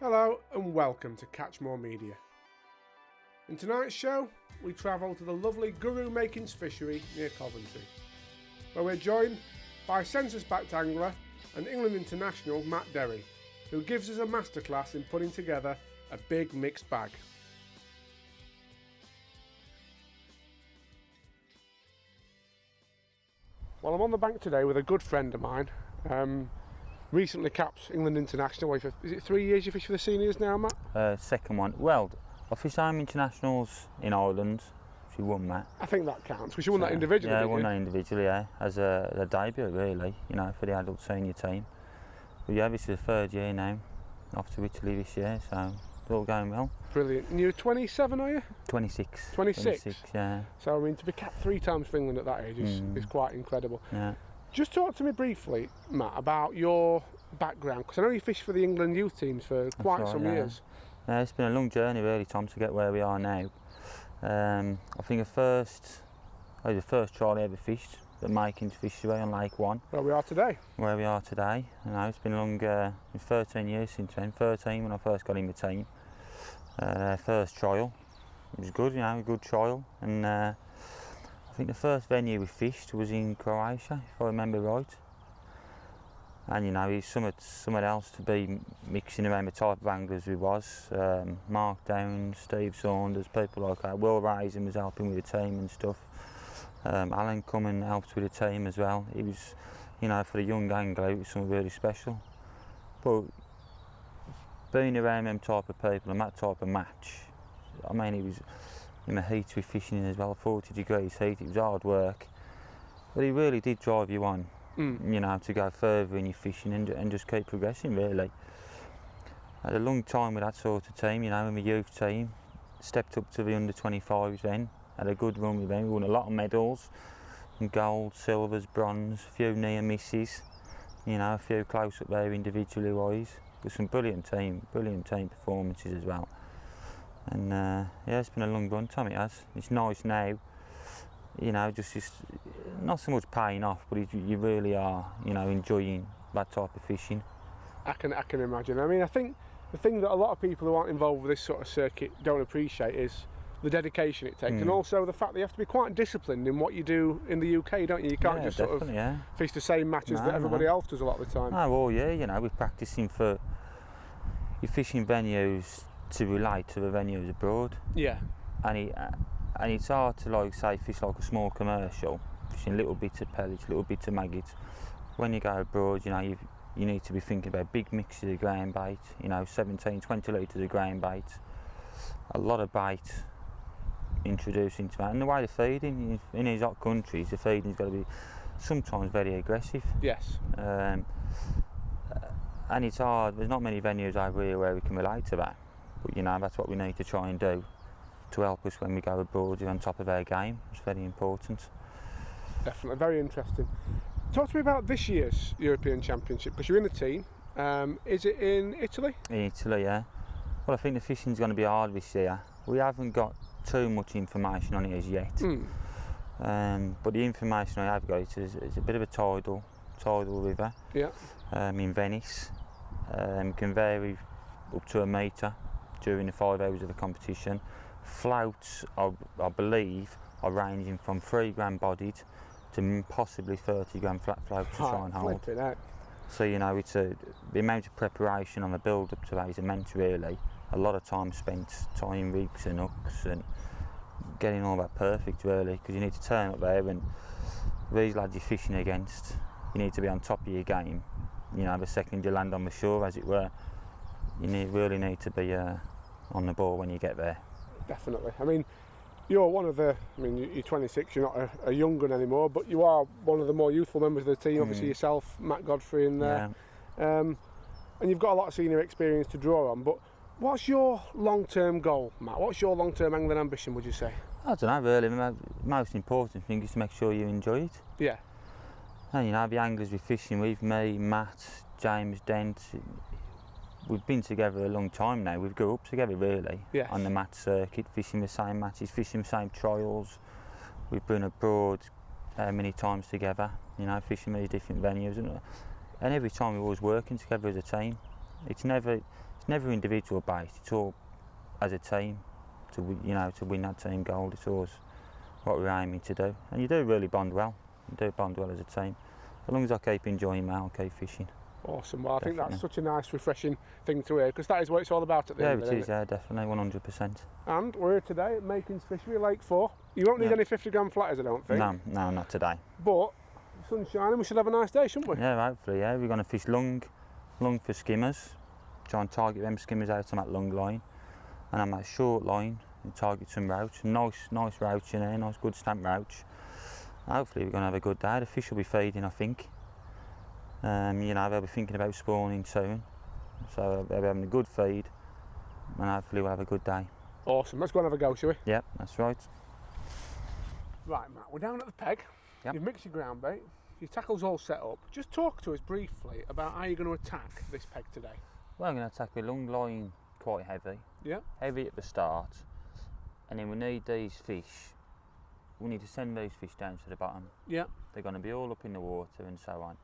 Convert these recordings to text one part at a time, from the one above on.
Hello and welcome to Catch More Media. In tonight's show, we travel to the lovely Makins Fishery near Coventry, where we're joined by Sensas-backed angler and England International Matt Derry, who gives us a masterclass in putting together a big mixed bag. Well, I'm on the bank today with a good friend of mine. Recently capped England International. Is it 3 years you fish for the seniors now, Matt? Second one. Well, I fished home internationals in Ireland. She won that. I think that counts, because you won that individually, Yeah, I won that individually, as a debut, really, for the adult senior team. But yeah, this is the third year now, off to Italy this year, so it's all going well. Brilliant. And you're 27, are you? 26. 26? 26, yeah. So, I mean, to be capped 3 times for England at that age is quite incredible. Yeah. Just talk to me briefly, Matt, about your background, because I know you fished for the England youth teams for quite some years. Yeah, it's been a long journey really, Tom, to get where we are now. I think the first trial I ever fished at Makins Fishery on Lake One. Where we are today. Where we are today. It's been long, 13 years since then, 13 when I first got in the team. First trial, it was good, a good trial, and I think the first venue we fished was in Croatia, if I remember right. And it's somewhere else to be mixing around the type of anglers we was. Mark Downs, Steve Saunders, people like that. Will Raisin was helping with the team and stuff. Alan come and helped with the team as well. It was, for a young angler, it was something really special. But being around them type of people and that type of match, I mean, it was in the heat we're fishing in as well, 40 degrees heat. It was hard work, but it really did drive you on. To go further in your fishing and just keep progressing, really. I had a long time with that sort of team, in my youth team. Stepped up to the under 25s then, had a good run with them. We won a lot of medals, gold, silvers, bronze, a few near misses, a few close up there individually wise. With some brilliant team performances as well. And it's been a long run, Tom, it has. It's nice now. Just not so much paying off, but you really are, enjoying that type of fishing. I can imagine. I mean, I think the thing that a lot of people who aren't involved with this sort of circuit don't appreciate is the dedication it takes, and also the fact that you have to be quite disciplined in what you do in the UK, don't you? You can't just sort of fish the same matches that everybody else does a lot of the time. Oh, well, yeah, we're practicing for your fishing venues to relate to the venues abroad. Yeah. And it's hard to fish like a small commercial, fishing little bits of pellets, little bits of maggots. When you go abroad, you need to be thinking about big mixes of ground bait, 17, 20 litres of ground bait, a lot of bait introduced into that. And the way they're feeding, in these hot countries, the feeding's got to be sometimes very aggressive. Yes. And it's hard, there's not many venues over here where we can relate to that. But that's what we need to try and do to help us when we go abroad. We're on top of our game. It's very important. Definitely, very interesting. Talk to me about this year's European Championship, because you're in the team. Is it in Italy? In Italy, yeah. Well, I think the fishing's going to be hard this year. We haven't got too much information on it as yet. But the information I have got is a bit of a tidal river. Yeah. In Venice. Can vary up to a metre during the 5 hours of the competition. Floats, I believe, are ranging from 3 gram bodied to possibly 30 gram flat float to try and hold. So it's the amount of preparation on the build up to that is immense, really. A lot of time spent tying rigs and hooks and getting all that perfect, really, because you need to turn up there and these lads you're fishing against, you need to be on top of your game. The second you land on the shore, as it were, you really need to be on the ball when you get there. Definitely. I mean, you're 26, you're not a young gun anymore, but you are one of the more youthful members of the team. Obviously yourself, Matt Godfrey in there. And you've got a lot of senior experience to draw on, but what's your long-term goal, Matt? What's your long-term angling ambition, would you say? I don't know, really. The most important thing is to make sure you enjoy it. Yeah. And the anglers we're fishing with, me, Matt, James, Dent, we've been together a long time now. We've grew up together, really, on the match circuit, fishing the same matches, fishing the same trials. We've been abroad many times together, fishing these different venues, and every time we're always working together as a team. It's never it's never individual based, it's all as a team to win that team goal. It's always what we're aiming to do, and you do really bond well. You do bond well as a team. As long as I keep enjoying it, I'll keep fishing. Awesome. Well, I Definitely. think that's such a nice, refreshing thing to hear, because that is what it's all about at the end of the day. Yeah, it is. Yeah, definitely, 100%. And we're here today at Makins Fishery, Lake 4. You won't need any 50-gram flatters, I don't think. No, not today. But sun's shining, we should have a nice day, shouldn't we? Yeah, hopefully. Yeah, we're going to fish long for skimmers. Try and target them skimmers out on that long line, and on that short line, and target some roach. Nice roach in there, nice good stamp roach. Hopefully, we're going to have a good day. The fish will be feeding, I think. They'll be thinking about spawning soon, so they'll be having a good feed, and hopefully we'll have a good day. Awesome. Let's go and have a go, shall we? Yep, that's right. Right, Matt, we're down at the peg. Yep. You've mixed your ground bait. Your tackle's all set up. Just talk to us briefly about how you're going to attack this peg today. Well, I'm going to attack with long line, quite heavy. Yeah. Heavy at the start, and then we need these fish. We need to send these fish down to the bottom. Yeah. They're going to be all up in the water and so on,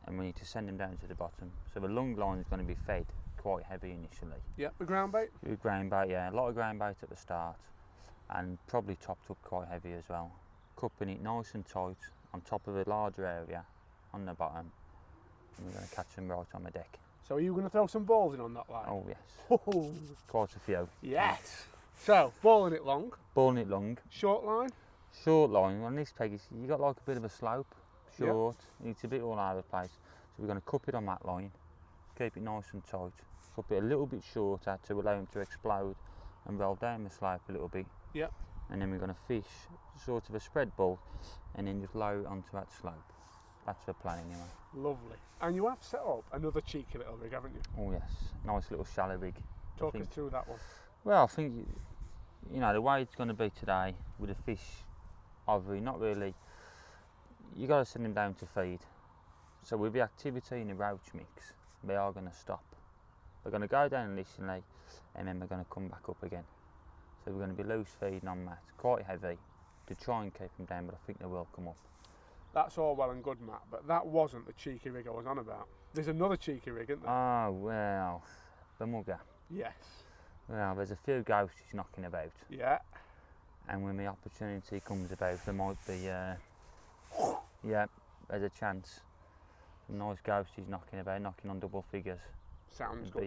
and we need to send them down to the bottom. So the long line is going to be fed quite heavy initially. Yeah, with ground bait? With ground bait, yeah. A lot of ground bait at the start, and probably topped up quite heavy as well. Cupping it nice and tight on top of a larger area on the bottom, and we're going to catch them right on the deck. So are you going to throw some balls in on that line? Oh yes. Quite a few. Yes. So, balling it long. Balling it long. Short line? Short line. On this peg, you got like a bit of a slope. Short. Yep. It's a bit all over the place. So we're going to cup it on that line. Keep it nice and tight. Cup it a little bit shorter to allow him to explode and roll down the slope a little bit. Yep. And then we're going to fish sort of a spread ball and then just lower it onto that slope. That's the plan anyway. Lovely. And you have set up another cheeky little rig, haven't you? Oh yes, nice little shallow rig. Talk us through that one. Well, I think, the way it's going to be today with the fish, not really, you got to send them down to feed. So with the activity in the roach mix, they are going to stop. They're going to go down initially, and then they're going to come back up again. So we're going to be loose feeding on that, quite heavy, to try and keep them down, but I think they will come up. That's all well and good, Matt, but that wasn't the cheeky rig I was on about. There's another cheeky rig, isn't there? Oh, well, the mugger. Yes. Well, there's a few ghosties knocking about. Yeah. And when the opportunity comes about, there might be, yeah, there's a chance. Some nice ghosties knocking about, knocking on double figures. Sounds good.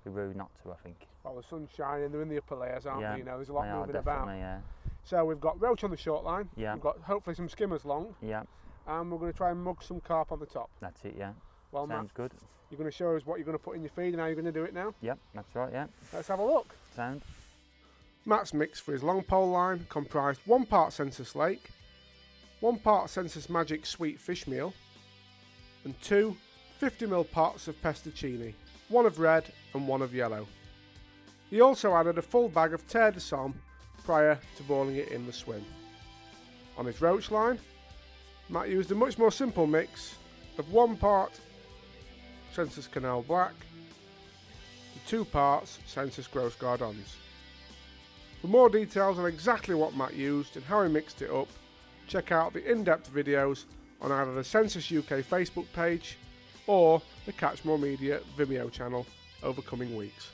Be rude not to, I think. Well, the sun's shining, they're in the upper layers, aren't Yeah, they? There's a lot moving about. Yeah. So we've got roach on the short line. Yeah. We've got hopefully some skimmers long. Yeah. And we're going to try and mug some carp on the top. That's it, yeah. Well, sounds Matt, good. You're going to show us what you're going to put in your feed and how you're going to do it now? Yep, that's right, yeah. Let's have a look. Sound. Matt's mix for his long pole line comprised 1 part Sensas Lake, 1 part Sensas Magic Sweet Fish Meal, and 2 50ml pots of pestaccini, 1 of red and 1 of yellow. He also added a full bag of terre de somme prior to boiling it in the swim. On his roach line, Matt used a much more simple mix of 1 part Sensas Canal Black to 2 parts Sensas Gross Gardons. For more details on exactly what Matt used and how he mixed it up, check out the in-depth videos on either the Sensas UK Facebook page or the Catch More Media Vimeo channel over coming weeks.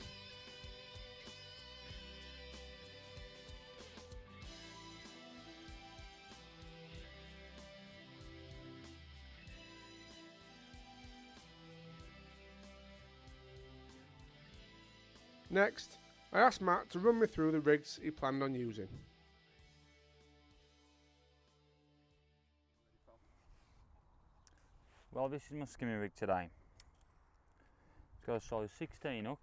Next, I asked Matt to run me through the rigs he planned on using. Well, this is my skimming rig today. It's got a size 16 hook,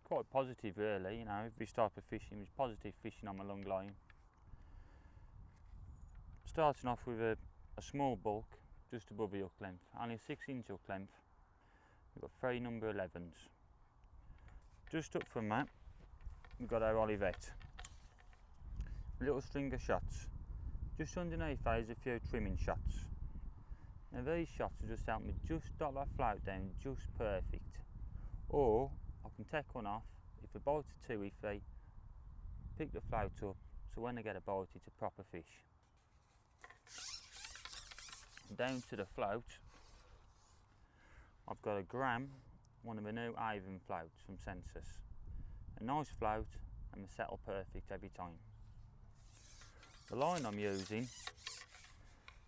quite positive really, this type of fishing is positive fishing on my long line. Starting off with a small bulk, just above the hook length, only a 6-inch hook length. We've got 3 number 11s. Just up from that, we've got our Olivette. Little string of shots. Just underneath those, a few trimming shots. Now these shots will just help me just dot that float down just perfect. Or I can take one off, if the bite's too iffy, pick the float up, so when I get a bite it's a proper fish. Down to the float, I've got a gram one of the new Avon floats from Sensas. A nice float and they settle perfect every time. The line I'm using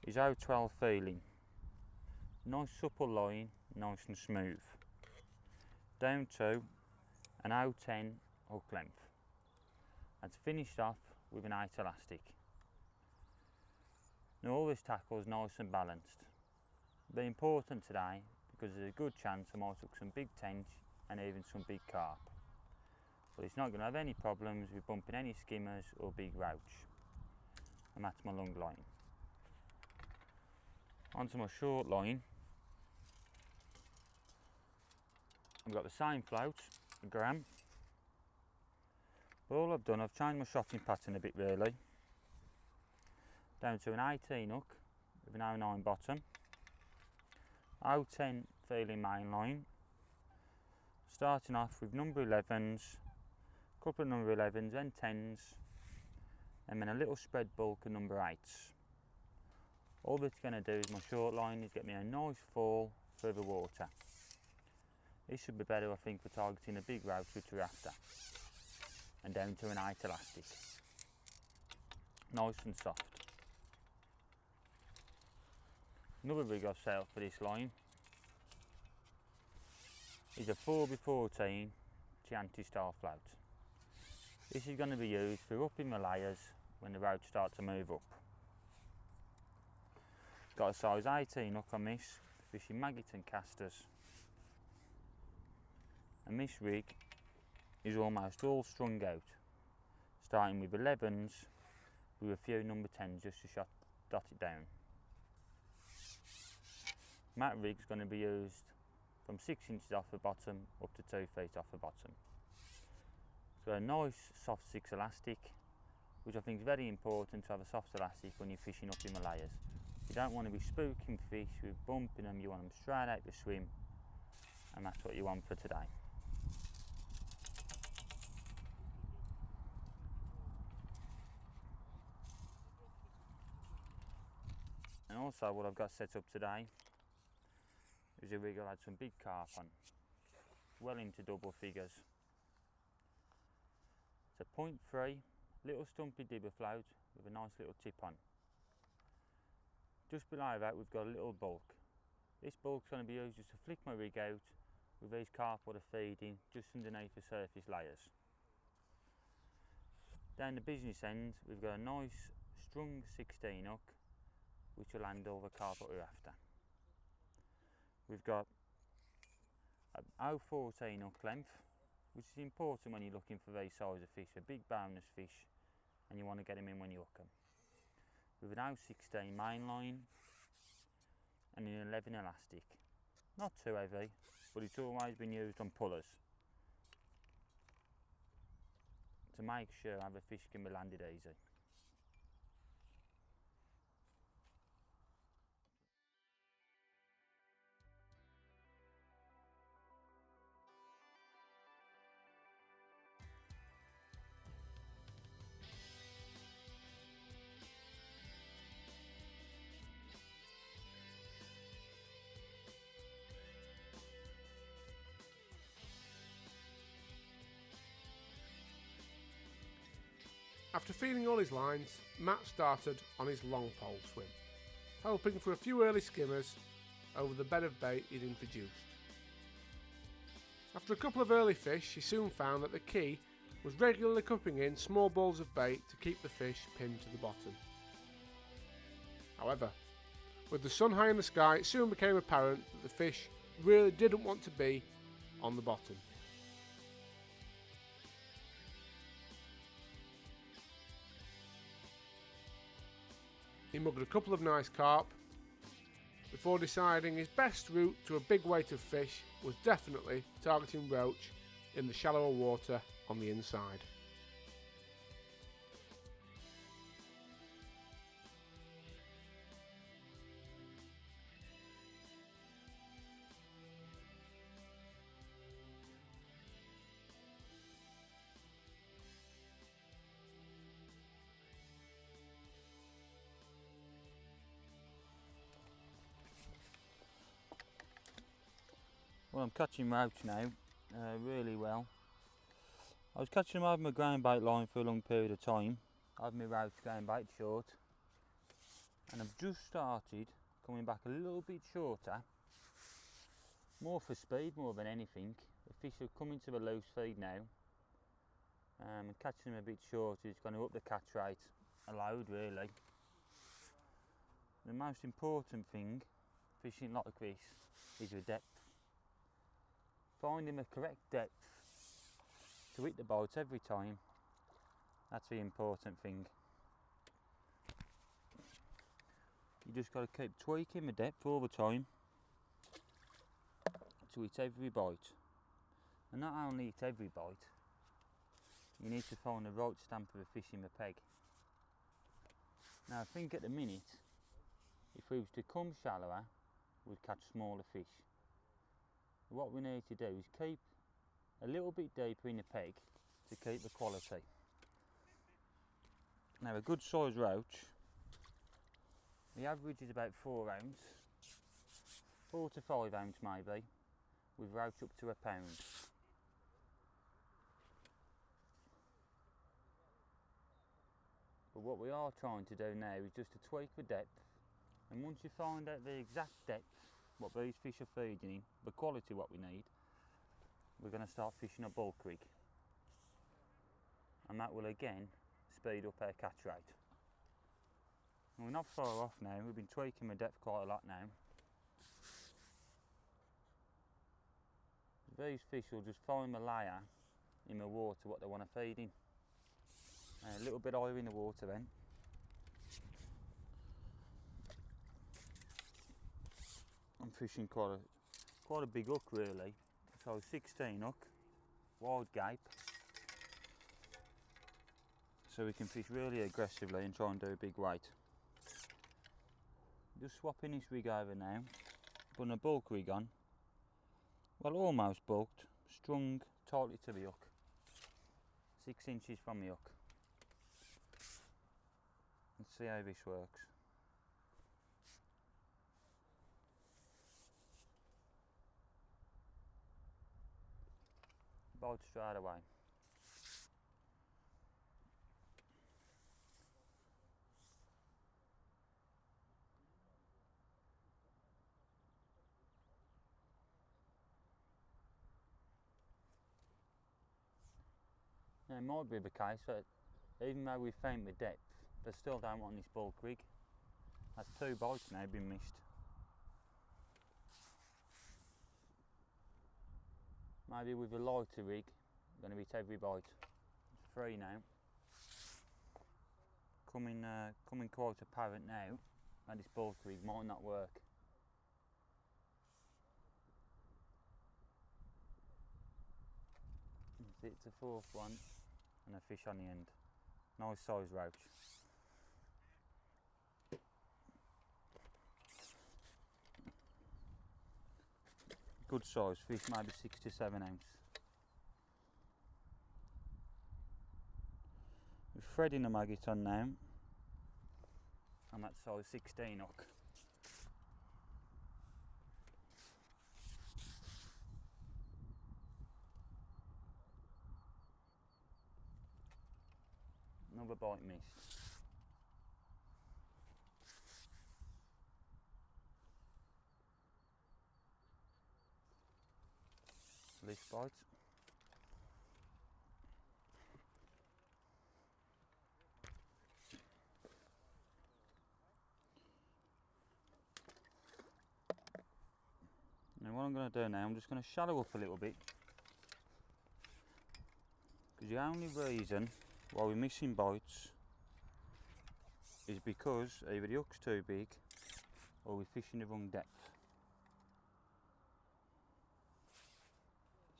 is 012 feeling. Nice supple line, nice and smooth. Down to an 010 hook length. And it's finished off with an 8 elastic. Now all this tackle is nice and balanced. It'll be important today because there's a good chance I might hook some big tench and even some big carp. But it's not going to have any problems with bumping any skimmers or big roach. And that's my long line. Onto my short line. I've got the same float, a gram. But all I've done, I've changed my shotting pattern a bit really. Down to an 18 hook with an 09 bottom. 010 feeling main line. Starting off with number 11s, a couple of number 11s, then 10s, and then a little spread bulk of number 8s. All that's going to do is my short line is get me a nice fall through the water. This should be better I think for targeting a big roach which we're after. And down to an 8 elastic. Nice and soft. Another rig I've set up for this line is a 4x14 Chianti style float. This is going to be used for upping the layers when the roach start to move up. Got a size 18 hook on this, fishing maggots and casters. And this rig is almost all strung out, starting with 11s with a few number 10s just to dot it down. That rig's going to be used from 6 inches off the bottom up to 2 feet off the bottom. It's got a nice soft 6 elastic, which I think is very important to have a soft elastic when you're fishing up in the layers. You don't want to be spooking fish with bumping them, you want them straight out the swim, and that's what you want for today. And also what I've got set up today is a rig I've had some big carp on, well into double figures. It's a 0.3 little stumpy dibber float with a nice little tip on. Just below that we've got a little bulk. This bulk's going to be used just to flick my rig out with these carp what are feeding just underneath the surface layers. Down the business end we've got a nice strung 16 hook which will handle the carp that we're after. We've got a 014 hook length, which is important when you're looking for these size of fish, a big boneless fish, and you want to get them in when you hook them. With an 016 main line and an 11 elastic. Not too heavy, but it's always been used on pullers to make sure the fish can be landed easy. After feeding all his lines, Matt started on his long pole swim, hoping for a few early skimmers over the bed of bait he'd introduced. After a couple of early fish, he soon found that the key was regularly cupping in small balls of bait to keep the fish pinned to the bottom. However, with the sun high in the sky, it soon became apparent that the fish really didn't want to be on the bottom. He mugged a couple of nice carp before deciding his best route to a big weight of fish was definitely targeting roach in the shallower water on the inside. Well, I'm catching roach now, really well. I was catching them over my ground bait line for a long period of time. I had my roach ground bait short, and I've just started coming back a little bit shorter, more for speed more than anything. The fish are coming to a loose feed now, and catching them a bit short is going to up the catch rate a load really. The most important thing fishing like this is your depth. Finding the correct depth to hit the bites every time, that's the important thing. You just got to keep tweaking the depth all the time to hit every bite. And not only hit every bite, you need to find the right stamp of a fish in the peg. Now I think at the minute, if we was to come shallower, we'd catch smaller fish. What we need to do is keep a little bit deeper in the peg to keep the quality. Now a good size roach, the average is about 4 ounce, 4 to 5 ounce maybe, with roach up to £1. But what we are trying to do now is just to tweak the depth, and once you find out the exact depth what these fish are feeding in, the quality what we need, we're going to start fishing a bulk rig, and that will again speed up our catch rate. And we're not far off now, we've been tweaking the depth quite a lot now. These fish will just find the layer in the water what they want to feed in. A little bit higher in the water then. I'm fishing quite a big hook really, so 16 hook, wide gape, so we can fish really aggressively and try and do a big weight. Just swapping this rig over now, putting a bulk rig on, well almost bulked, strung tightly to the hook, 6 inches from the hook. Let's see how this works. Bite straight away. Now it might be the case that even though we've found the depth, they still don't want this bulk rig. That's 2 bites now been missed. Maybe with a lighter rig, I'm going to hit every bite. It's 3 now. Coming quite apparent now that this bulk rig might not work. It's a 4th one and a fish on the end. Nice size roach. Good size fish, maybe 6 to 7 ounce. We're threading the maggot on now, and that's size 16 hook. Another bite missed. This bite. Now what I'm going to do now, I'm just going to shallow up a little bit, because the only reason why we're missing bites is because either the hook's too big or we're fishing the wrong depth.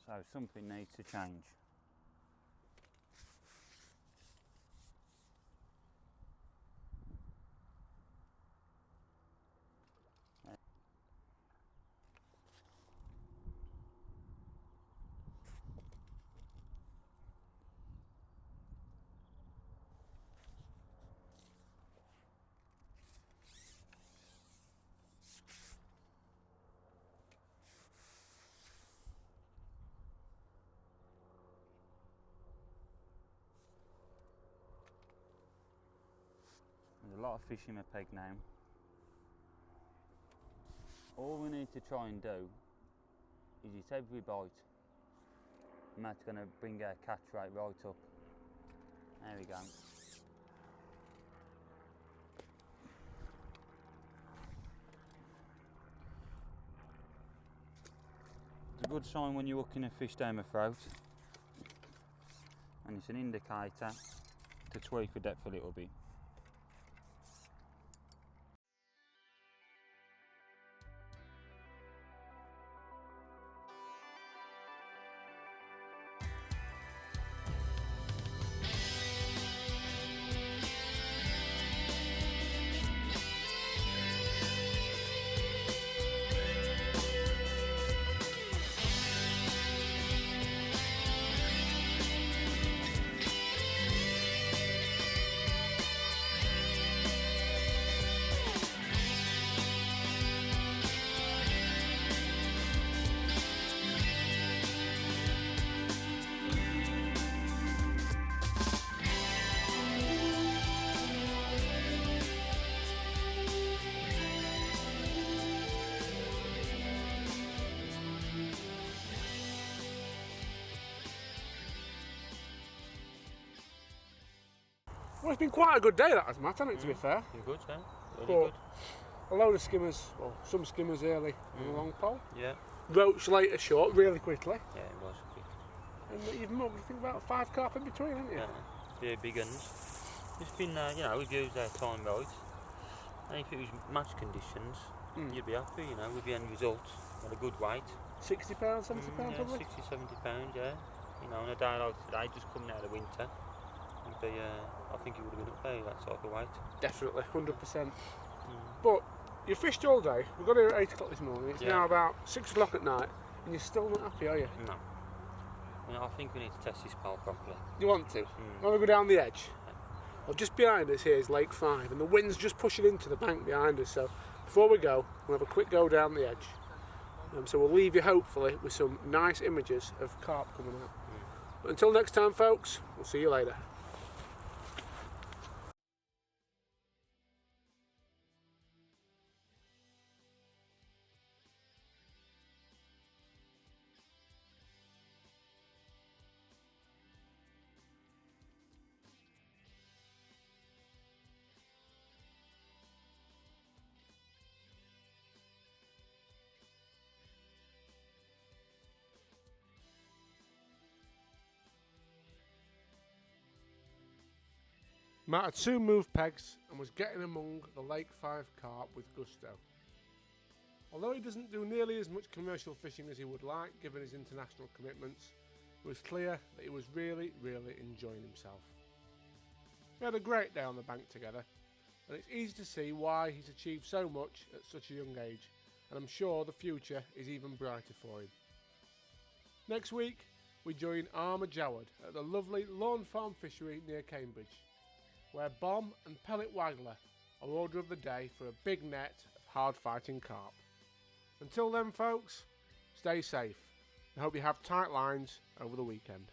So something needs to change. a lot of fish in my peg now. All we need to try and do is hit every bite, and that's going to bring our catch rate right up. There we go. It's a good sign when you're hooking a fish down my throat, and it's an indicator to tweak the depth a little bit. Well, it's been quite a good day, that has, Matt, hasn't it, to be fair? Been good, yeah. Really But good. a load of skimmers, well, some skimmers early on the long pole. Yeah. Roach later short, really quickly. Yeah, it was quick. And you've mugged, I think, about 5 carp in between, haven't you? Yeah, big uns. It's been, we've used our time right. And if it was match conditions, you'd be happy, with the end result. At a good weight. £60, £70 probably? 60, £70, yeah. On a day like today, just coming out of winter, it'd be, I think it would have been up there, that type of weight. Definitely, 100%. But you fished all day. We got here at 8 o'clock this morning. It's now about 6 o'clock at night, and you're still not happy, are you? No. I think we need to test this pole properly. You want to? Want to go down the edge? Well, just behind us here is Lake 5, and the wind's just pushing into the bank behind us. So before we go, we'll have a quick go down the edge. So we'll leave you hopefully with some nice images of carp coming out. But until next time, folks, we'll see you later. Matt had soon moved pegs and was getting among the Lake 5 carp with gusto. Although he doesn't do nearly as much commercial fishing as he would like, given his international commitments, it was clear that he was really enjoying himself. We had a great day on the bank together, and it's easy to see why he's achieved so much at such a young age, and I'm sure the future is even brighter for him. Next week, we join Armour Joward at the lovely Lawn Farm Fishery near Cambridge, where bomb and pellet waggler are order of the day for a big net of hard-fighting carp. Until then, folks, stay safe and hope you have tight lines over the weekend.